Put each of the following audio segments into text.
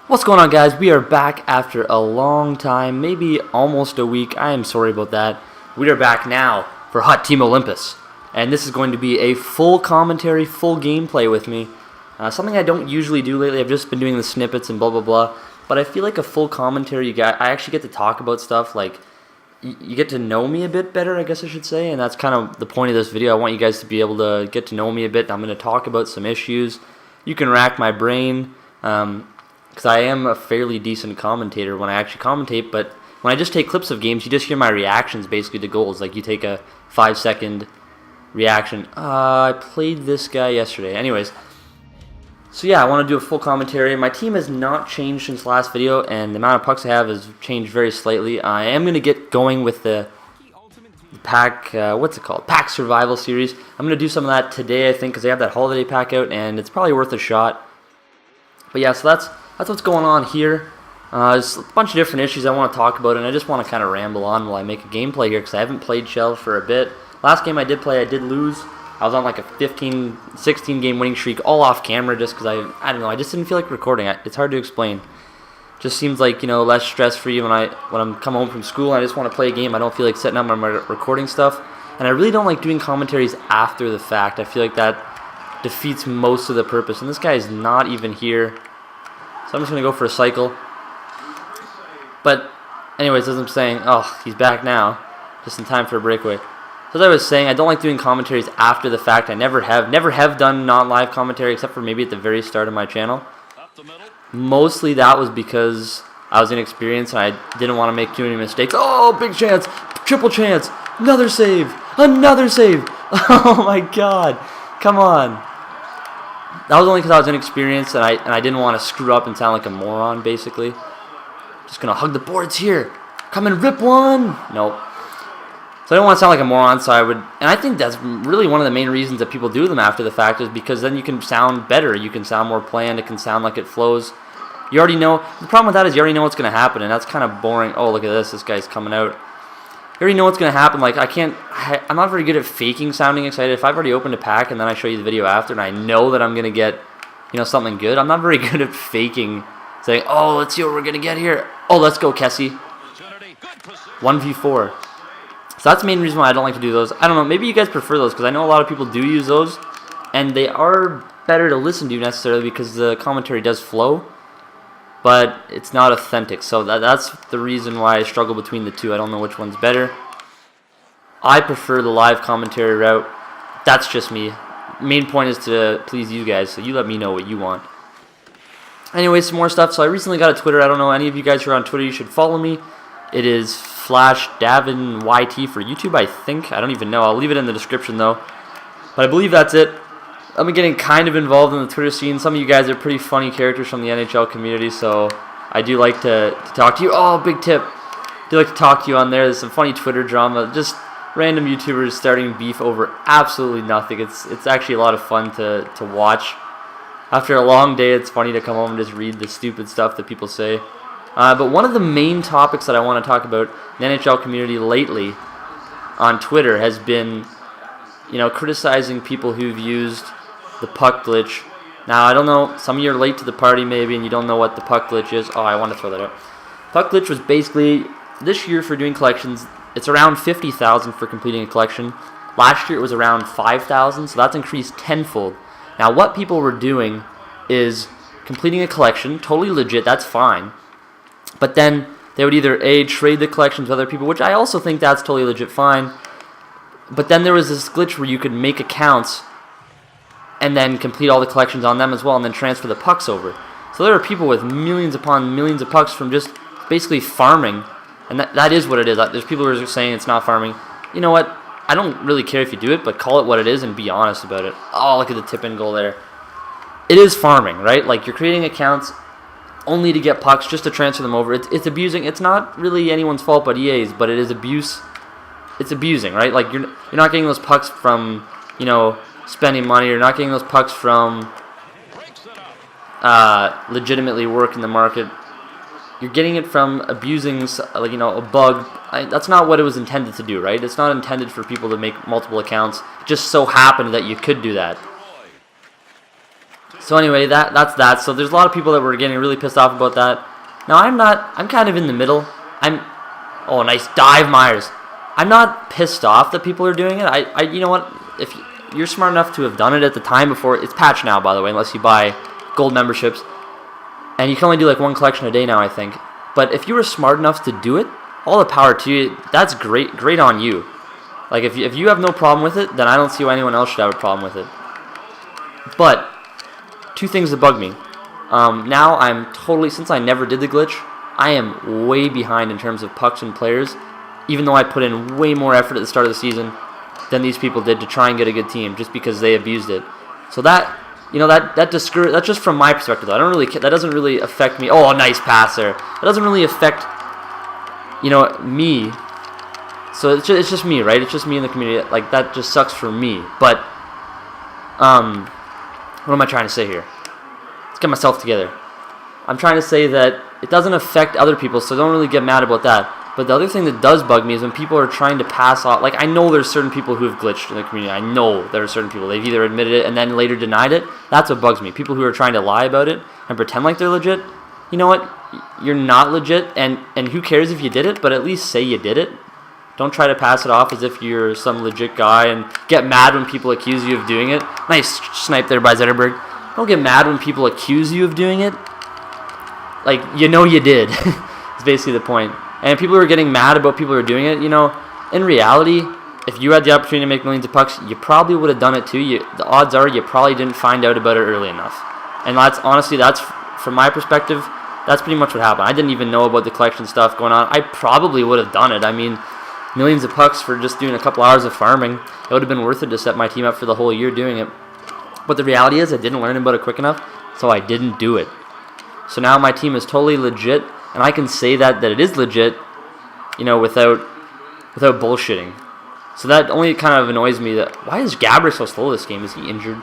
What's going on, guys? We are back after a long time, maybe almost a week. I am sorry about that. We are back now for Hot Team Olympus, and this is going to be a full commentary, full gameplay with me. Something I don't usually do lately. I've just been doing the snippets and blah blah blah. But I feel like a full commentary, I actually get to talk about stuff. Like you get to know me a bit better, I guess I should say, and that's kind of the point of this video. I want you guys to be able to get to know me a bit. I'm going to talk about some issues. You can rack my brain. Because I am a fairly decent commentator when I actually commentate, but when I just take clips of games, you just hear my reactions basically to goals. Like you take a 5-second reaction. I played this guy yesterday. Anyways, so yeah, I want to do a full commentary. My team has not changed since last video, and the amount of pucks I have has changed very slightly. I am going to get going with the pack, what's it called? Pack Survival Series. I'm going to do some of that today, I think, because they have that holiday pack out, and it's probably worth a shot. But yeah, so that's what's going on here. There's a bunch of different issues I want to talk about, and I just want to kind of ramble on while I make a gameplay here because I haven't played Shell for a bit. Last game I did play, I did lose. I was on like a 15, 16 game winning streak, all off camera just because I don't know, I just didn't feel like recording. It's hard to explain. Just seems like, you know, less stress-free when I'm come home from school and I just want to play a game. I don't feel like setting up my recording stuff. And I really don't like doing commentaries after the fact. I feel like that defeats most of the purpose. And this guy is not even here. So I'm just going to go for a cycle. But anyways, as I'm saying, oh, he's back now. Just in time for a breakaway. So as I was saying, I don't like doing commentaries after the fact. I never have done non-live commentary except for maybe at the very start of my channel. Mostly that was because I was inexperienced and I didn't want to make too many mistakes. Oh, big chance. Triple chance. Another save. Another save. Oh my god. Come on. That was only because I was inexperienced and I didn't want to screw up and sound like a moron, basically. Just going to hug the boards here. Come and rip one. Nope. So I don't want to sound like a moron, so I would... And I think that's really one of the main reasons that people do them after the fact is because then you can sound better. You can sound more planned. It can sound like it flows. You already know... The problem with that is you already know what's going to happen, and that's kind of boring. Oh, look at this. This guy's coming out. You already know what's going to happen. Like, I'm not very good at faking sounding excited. If I've already opened a pack and then I show you the video after and I know that I'm going to get, you know, something good, I'm not very good at faking, saying, oh, let's see what we're going to get here. Oh, let's go, Kessie. 1v4. So that's the main reason why I don't like to do those. I don't know, maybe you guys prefer those because I know a lot of people do use those, and they are better to listen to necessarily because the commentary does flow, but it's not authentic. So that's the reason why I struggle between the two. I don't know which one's better. I prefer the live commentary route. That's just me. Main point is to please you guys, so you let me know what you want. Anyway, some more stuff. So I recently got a Twitter. I don't know, any of you guys who are on Twitter, you should follow me. It is FlashDavin YT for YouTube, I think. I don't even know. I'll leave it in the description, though. But I believe that's it. I've been getting kind of involved in the Twitter scene. Some of you guys are pretty funny characters from the NHL community, so I do like to talk to you. Oh, big tip. I do like to talk to you on there. There's some funny Twitter drama. Just random YouTubers starting beef over absolutely nothing. It's actually a lot of fun to watch. After a long day, it's funny to come home and just read the stupid stuff that people say. But one of the main topics that I want to talk about in the NHL community lately on Twitter has been, you know, criticizing people who've used the puck glitch. Now, I don't know, some of you are late to the party maybe and you don't know what the puck glitch is. Oh, I want to throw that out. Puck glitch was basically, this year for doing collections, it's around 50,000 for completing a collection. Last year it was around 5,000, so that's increased tenfold. Now, what people were doing is completing a collection, totally legit, that's fine. But then they would either trade the collections with other people, which I also think that's totally legit fine. But then there was this glitch where you could make accounts and then complete all the collections on them as well and then transfer the pucks over. So there are people with millions upon millions of pucks from just basically farming. And that is what it is. There's people who are saying it's not farming. You know what? I don't really care if you do it, but call it what it is and be honest about it. Oh, look at the tip-in goal there. It is farming, right? Like, you're creating accounts only to get pucks, just to transfer them over. It's abusing. It's not really anyone's fault but EA's, but it is abuse. It's abusing, right? Like, you're not getting those pucks from, you know, spending money. You're not getting those pucks from legitimately working the market. You're getting it from abusing, like, you know, a bug. That's not what it was intended to do, right? It's not intended for people to make multiple accounts. It just so happened that you could do that. So anyway, that's that. So there's a lot of people that were getting really pissed off about that. Now I'm not. I'm kind of in the middle. Oh, nice dive, Myers. I'm not pissed off that people are doing it. You know what? If you're smart enough to have done it at the time before, it's patched now, by the way, unless you buy gold memberships. And you can only do like one collection a day now, I think. But if you were smart enough to do it, all the power to you. That's great on you. Like, if you have no problem with it, then I don't see why anyone else should have a problem with it. But, two things that bug me. Now I'm totally, since I never did the glitch, I am way behind in terms of pucks and players, even though I put in way more effort at the start of the season than these people did to try and get a good team, just because they abused it. So that, that's just from my perspective, though. That doesn't really affect me. Oh, nice pass there. That doesn't really affect, me. So it's just me, right? It's just me in the community. Like, that just sucks for me. But, what am I trying to say here? Let's get myself together. I'm trying to say that it doesn't affect other people, so don't really get mad about that. But the other thing that does bug me is when people are trying to pass off. Like, I know there's certain people who have glitched in the community. I know there are certain people. They've either admitted it and then later denied it. That's what bugs me. People who are trying to lie about it and pretend like they're legit. You know what? You're not legit, and who cares if you did it, but at least say you did it. Don't try to pass it off as if you're some legit guy and get mad when people accuse you of doing it. Nice snipe there by Zetterberg. Don't get mad when people accuse you of doing it. Like, you did. It's basically the point. And people who are getting mad about people who are doing it, in reality, if you had the opportunity to make millions of pucks, you probably would have done it too. The odds are you probably didn't find out about it early enough. And that's from my perspective, that's pretty much what happened. I didn't even know about the collection stuff going on. I probably would have done it. I mean, millions of pucks for just doing a couple hours of farming. It would have been worth it to set my team up for the whole year doing it. But the reality is I didn't learn about it quick enough, so I didn't do it. So now my team is totally legit, and I can say that it is legit, without bullshitting. So that only kind of annoys me. Why is Gabriel so slow this game? Is he injured?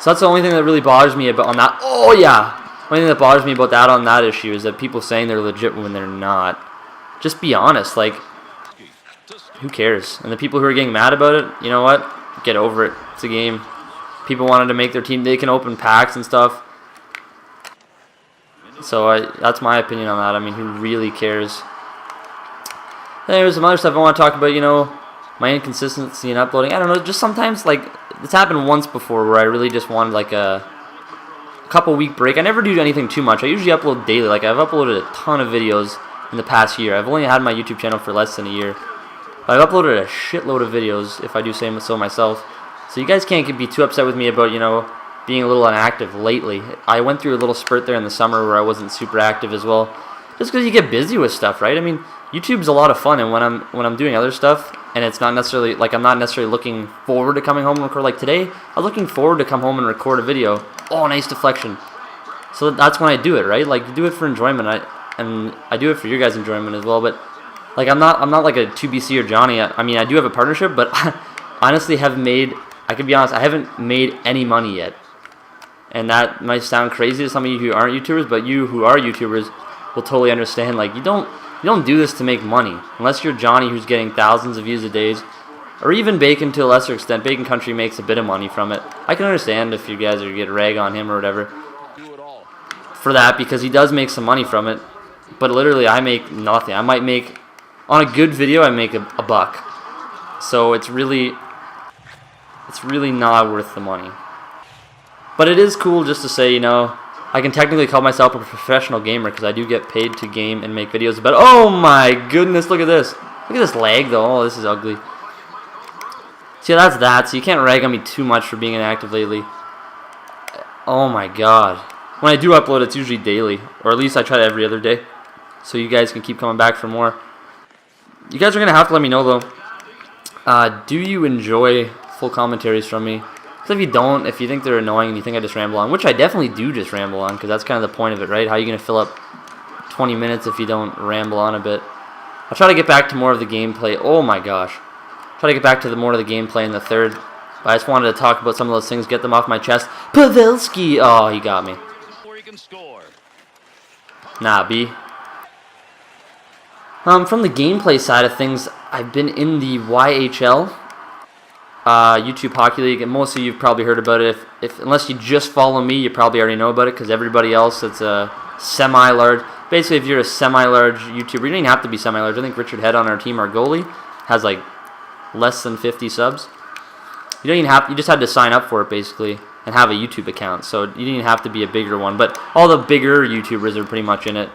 So that's the only thing that really bothers me on that. Oh yeah, the only thing that bothers me about that on that issue is that people saying they're legit when they're not. Just be honest. Like, who cares? And the people who are getting mad about it, you know what? Get over it. It's a game. People wanted to make their team. They can open packs and stuff. So that's my opinion on that. I mean, who really cares? And there's some other stuff I want to talk about, my inconsistency in uploading. I don't know, just sometimes, like, it's happened once before where I really just wanted, like, a couple week break. I never do anything too much. I usually upload daily. Like, I've uploaded a ton of videos in the past year. I've only had my YouTube channel for less than a year. But I've uploaded a shitload of videos, if I do say so myself. So you guys can't be too upset with me about, being a little inactive lately. I went through a little spurt there in the summer where I wasn't super active as well. Just because you get busy with stuff, right? I mean, YouTube's a lot of fun, and when I'm doing other stuff, and it's not necessarily, like, I'm not necessarily looking forward to coming home and record. Like today, I'm looking forward to come home and record a video. Oh, nice deflection. So that's when I do it, right? Like, you do it for enjoyment, and I do it for your guys' enjoyment as well. But like, I'm not like a 2BC or Johnny. I mean, I do have a partnership, but honestly, I can be honest, I haven't made any money yet. And that might sound crazy to some of you who aren't YouTubers, but you who are YouTubers will totally understand. Like, you don't do this to make money, unless you're Johnny, who's getting thousands of views a day, or even Bacon to a lesser extent. Bacon Country makes a bit of money from it. I can understand if you guys are get rag on him or whatever for that, because he does make some money from it. But literally, I make nothing. I might make, on a good video, I make a buck. So it's really not worth the money. But it is cool just to say, I can technically call myself a professional gamer because I do get paid to game and make videos about. Oh my goodness, look at this. Look at this lag though. Oh, this is ugly. See, that's that. So you can't rag on me too much for being inactive lately. Oh my god. When I do upload, it's usually daily. Or at least I try to every other day. So you guys can keep coming back for more. You guys are going to have to let me know though. Do you enjoy full commentaries from me? Because if you don't, if you think they're annoying and you think I just ramble on, which I definitely do just ramble on, because that's kind of the point of it, right? How are you going to fill up 20 minutes if you don't ramble on a bit? I'll try to get back to more of the gameplay. Oh my gosh. Try to get back to more of the gameplay in the third. But I just wanted to talk about some of those things, get them off my chest. Pavelski! Oh, he got me. Nah, B. From the gameplay side of things, I've been in the YHL. YouTube Hockey League, and most of you have probably heard about it. If unless you just follow me, you probably already know about it, because everybody else that's a semi-large. Basically, if you're a semi-large YouTuber, you don't even have to be semi-large. I think Richard Head on our team, our goalie, has like less than 50 subs. You don't even have. You just had to sign up for it basically and have a YouTube account. So you didn't even have to be a bigger one. But all the bigger YouTubers are pretty much in it.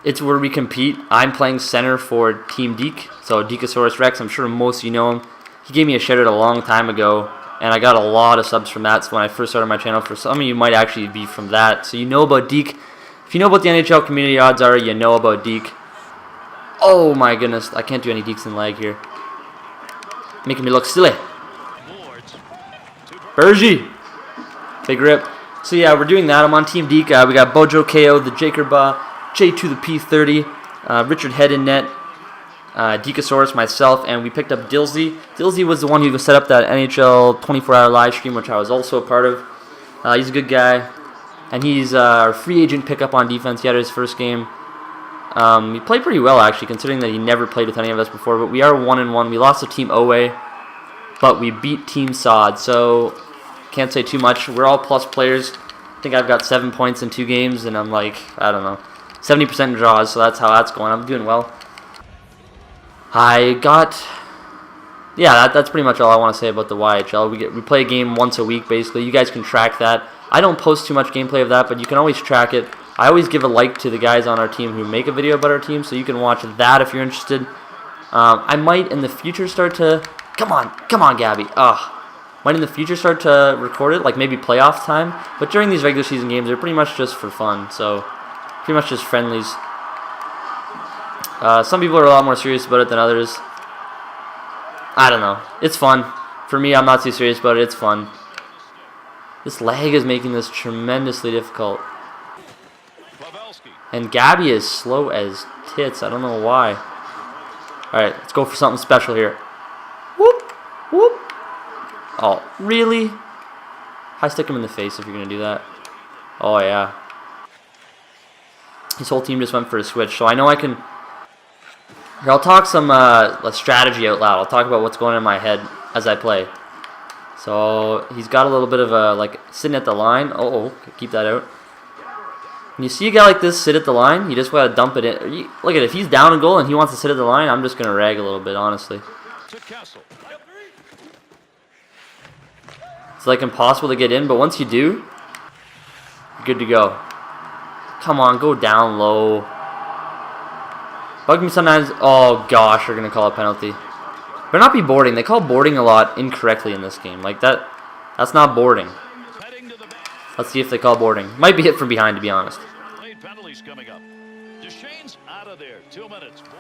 It's where we compete. I'm playing center for Team Deke, so Dekesaurus Rex. I'm sure most of you know him. He gave me a shout out a long time ago, and I got a lot of subs from that. So when I first started my channel, for some of you might actually be from that. So you know about Deke. If you know about the NHL community, odds are you know about Deke. Oh my goodness, I can't do any Dekes in lag here. Making me look silly. Bergie. Big rip. So yeah, we're doing that. I'm on Team Deke. We got Bojo KO, the Jakerba, J to the P30, Richard Head in net, Dekesaurus, myself, and we picked up Dilsey. Dilsey was the one who set up that NHL 24-hour live stream, which I was also a part of. He's a good guy, and he's our free agent pickup on defense. He had his first game. He played pretty well, actually, considering that he never played with any of us before, but we are 1-1. We lost to Team Owe, but we beat Team Sod, so can't say too much. We're all plus players. I think I've got 7 points in 2 games, and I'm like, I don't know, 70% draws, so that's how that's going. I'm doing well. That's pretty much all I want to say about the YHL. We play a game once a week, basically. You guys can track that. I don't post too much gameplay of that, but you can always track it. I always give a like to the guys on our team who make a video about our team, so you can watch that if you're interested. I might in the future start to... Come on, Gabby. Might in the future start to record it, like maybe playoff time. But during these regular season games, they're pretty much just for fun, so pretty much just friendlies. Some people are a lot more serious about it than others. I don't know. It's fun. For me, I'm not too serious about it. It's fun. This lag is making this tremendously difficult. And Gabby is slow as tits. I don't know why. Alright, let's go for something special here. Whoop! Whoop! Oh, really? High stick him in the face if you're going to do that. Oh, yeah. His whole team just went for a switch, so I know I can... Here, I'll talk some strategy out loud. I'll talk about what's going on in my head as I play. So, he's got a little bit of a, like, sitting at the line. Oh, keep that out. When you see a guy like this sit at the line, you just got to dump it in. Look at it. If he's down a goal and he wants to sit at the line, I'm just going to rag a little bit, honestly. It's like impossible to get in, but once you do, you're good to go. Come on, go down low. Bug me sometimes. Oh gosh, they're going to call a penalty. Better not be boarding. They call boarding a lot incorrectly in this game. Like that's not boarding. Let's see if they call boarding. Might be hit from behind, to be honest.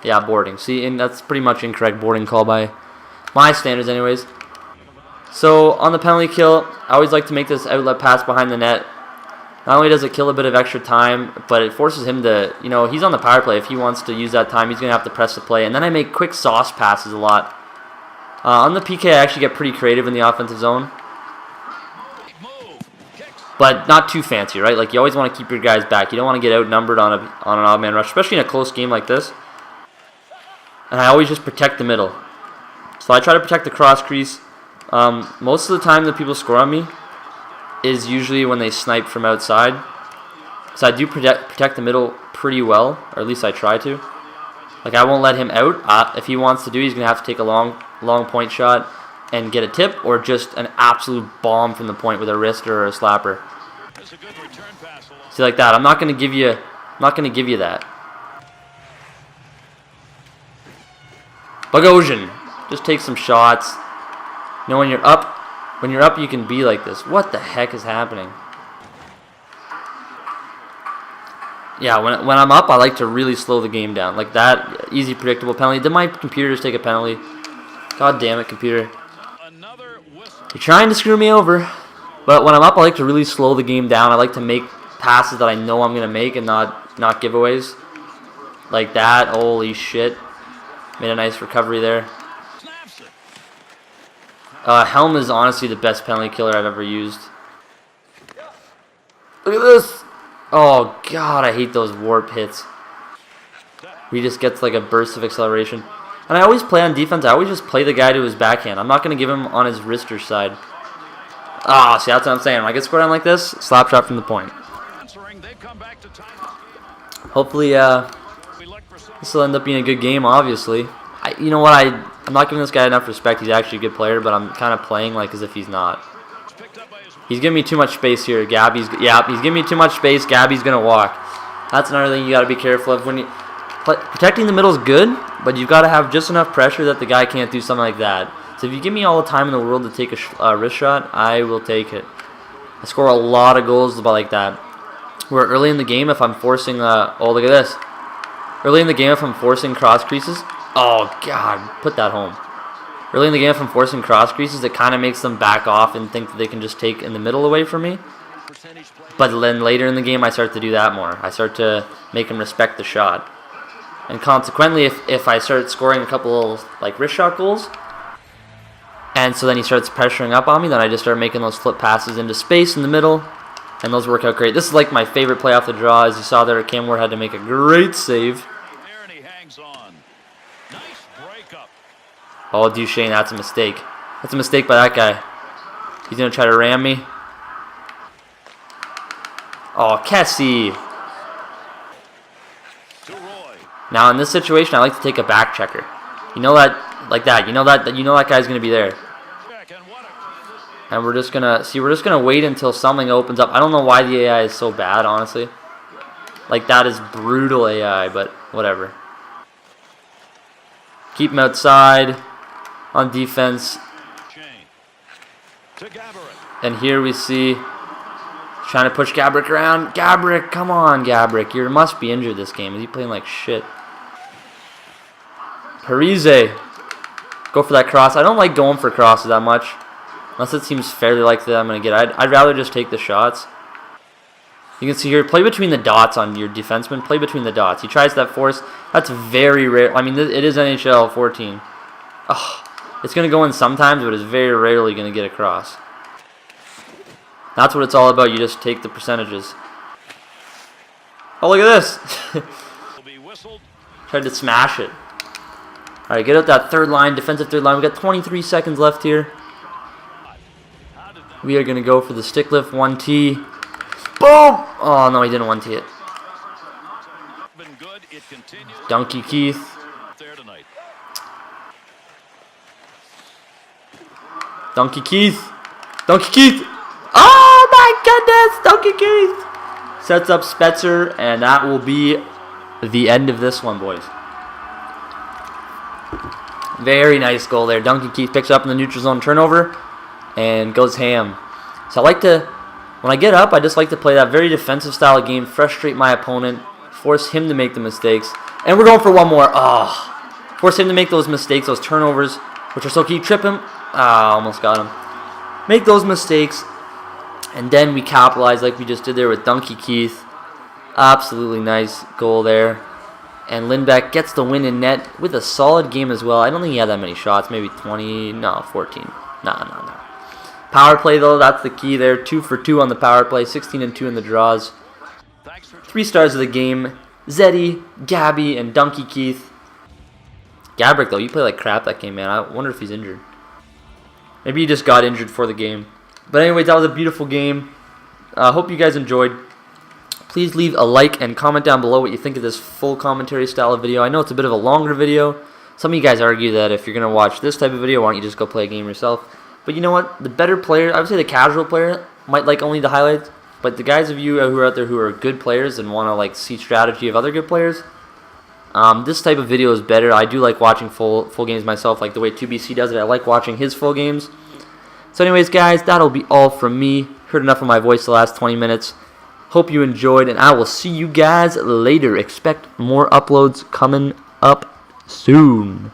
Yeah, boarding. See, and that's pretty much incorrect boarding call by my standards anyways. So, on the penalty kill, I always like to make this outlet pass behind the net. Not only does it kill a bit of extra time, but it forces him to, he's on the power play. If he wants to use that time, he's going to have to press the play. And then I make quick sauce passes a lot. On the PK, I actually get pretty creative in the offensive zone. But not too fancy, right? Like, you always want to keep your guys back. You don't want to get outnumbered on an odd man rush, especially in a close game like this. And I always just protect the middle. So I try to protect the cross crease. Most of the time that people score on me is usually when they snipe from outside. So I do protect the middle pretty well, or at least I try to. Like, I won't let him out. If he wants to do, he's going to have to take a long point shot and get a tip, or just an absolute bomb from the point with a wrist or a slapper. See, like that. I'm not going to give you that. Bogosian, just take some shots. When you're up, you can be like this. What the heck is happening? Yeah, when I'm up, I like to really slow the game down. Like that, easy, predictable penalty. Did my computer just take a penalty? God damn it, computer. You're trying to screw me over. But when I'm up, I like to really slow the game down. I like to make passes that I know I'm going to make and not giveaways. Like that. Holy shit. Made a nice recovery there. Helm is honestly the best penalty killer I've ever used. Look at this. Oh, God, I hate those warp hits. He just gets like a burst of acceleration. And I always play on defense. I always just play the guy to his backhand. I'm not going to give him on his wrister side. Ah, see, that's what I'm saying. When I get scored on like this, slap shot from the point. Hopefully, this will end up being a good game, obviously. You know what? I'm not giving this guy enough respect. He's actually a good player, but I'm kind of playing like as if he's not. He's giving me too much space here. He's giving me too much space. Gabby's going to walk. That's another thing you got to be careful of. When you protecting the middle is good, but you've got to have just enough pressure that the guy can't do something like that. So if you give me all the time in the world to take a wrist shot, I will take it. I score a lot of goals like that. Where early in the game, if I'm forcing, oh, look at this. Early in the game, if I'm forcing cross creases, oh, God, put that home. Early in the game, if I'm forcing cross creases, it kind of makes them back off and think that they can just take in the middle away from me. But then later in the game, I start to do that more. I start to make him respect the shot. And consequently, if I start scoring a couple like wrist shot goals, and so then he starts pressuring up on me, then I just start making those flip passes into space in the middle, and those work out great. This is like my favorite play off the draw. As you saw there, Cam Ward had to make a great save. Oh, Duchesne, that's a mistake. That's a mistake by that guy. He's going to try to ram me. Oh, Kessie. Now in this situation, I like to take a back checker. You know that, like that. You know that guy's going to be there. And we're just gonna wait until something opens up. I don't know why the AI is so bad, honestly. Like, that is brutal AI, but whatever. Keep him outside on defense. And here we see trying to push Gabrick around. Gabrick, come on, Gabrick. You must be injured this game. Is he playing like shit? Parise. Go for that cross. I don't like going for crosses that much. Unless it seems fairly likely that I'm going to get it. I'd rather just take the shots. You can see here, play between the dots on your defenseman. Play between the dots. He tries that force. That's very rare. I mean, it is NHL 14. Oh, it's going to go in sometimes, but it's very rarely going to get across. That's what it's all about. You just take the percentages. Oh, look at this. Tried to smash it. All right, get out that third line, defensive third line. We got 23 seconds left here. We are going to go for the stick lift 1T. Boom! Oh, no, he didn't 1T it. Donkey Keith. Donkey Keith. Donkey Keith. Oh, my goodness. Donkey Keith. Sets up Spetzer, and that will be the end of this one, boys. Very nice goal there. Donkey Keith picks up in the neutral zone turnover and goes ham. So I like to, when I get up, I just like to play that very defensive style of game, frustrate my opponent, force him to make the mistakes. And we're going for one more. Oh, force him to make those mistakes, those turnovers, which are so key. Trip him. Ah, almost got him. Make those mistakes, and then we capitalize like we just did there with Donkey Keith. Absolutely nice goal there. And Lindbeck gets the win in net with a solid game as well. I don't think he had that many shots. Maybe 20. No, 14. No. Power play, though, that's the key there. 2 for 2 on the power play. 16 and 2 in the draws. 3 stars of the game. Zeddy, Gabby, and Donkey Keith. Gabrick, though, you play like crap that game, man. I wonder if he's injured. Maybe he just got injured for the game. But anyways, that was a beautiful game. Hope you guys enjoyed. Please leave a like and comment down below what you think of this full commentary style of video. I know it's a bit of a longer video. Some of you guys argue that if you're going to watch this type of video, why don't you just go play a game yourself? But you know what? The better player, I would say the casual player, might like only the highlights. But the guys of you who are out there who are good players and want to like see strategy of other good players, this type of video is better. I do like watching full games myself, like the way 2BC does it. I like watching his full games. So anyways, guys, that'll be all from me. Heard enough of my voice the last 20 minutes. Hope you enjoyed, and I will see you guys later. Expect more uploads coming up soon.